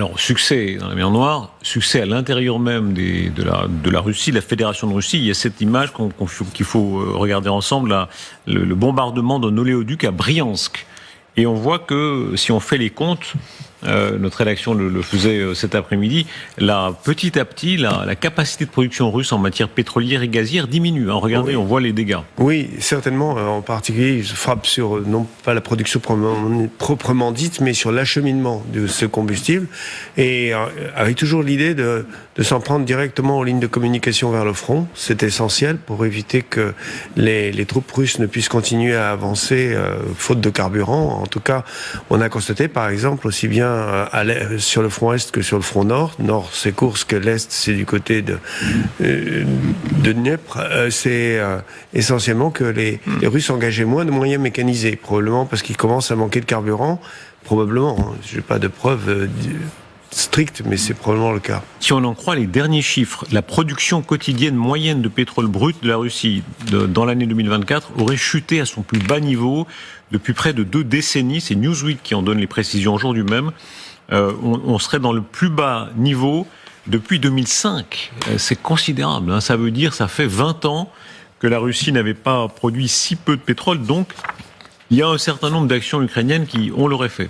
Alors, succès dans la mer Noire, succès à l'intérieur même de la Russie, de la Fédération de Russie. Il y a cette image qu'il faut regarder ensemble, là, le bombardement d'un oléoduc à Briansk. Et on voit que, si on fait les comptes, notre rédaction le faisait cet après-midi, petit à petit, la capacité de production russe en matière pétrolière et gazière diminue. Regardez, on voit les dégâts. Oui, certainement. En particulier, il frappe sur, non pas la production proprement dite, mais sur l'acheminement de ce combustible. Et avec toujours l'idée de s'en prendre directement aux lignes de communication vers le front. C'est essentiel pour éviter que les troupes russes ne puissent continuer à avancer faute de carburant. En tout cas, on a constaté, par exemple, aussi bien sur le front Est que sur le front Nord. Nord, c'est Koursk, l'Est, c'est du côté de Dnepr. C'est essentiellement que les Russes engageaient moins de moyens mécanisés, probablement parce qu'ils commencent à manquer de carburant. Probablement, je n'ai pas de preuves strictes, mais c'est probablement le cas. Si on en croit les derniers chiffres, la production quotidienne moyenne de pétrole brut de la Russie dans l'année 2024 aurait chuté à son plus bas niveau depuis près de 2 décennies. C'est Newsweek qui en donne les précisions aujourd'hui même. On serait dans le plus bas niveau depuis 2005. C'est considérable. Ça veut dire, ça fait 20 ans que la Russie n'avait pas produit si peu de pétrole. Donc, il y a un certain nombre d'actions ukrainiennes qui ont leur effet.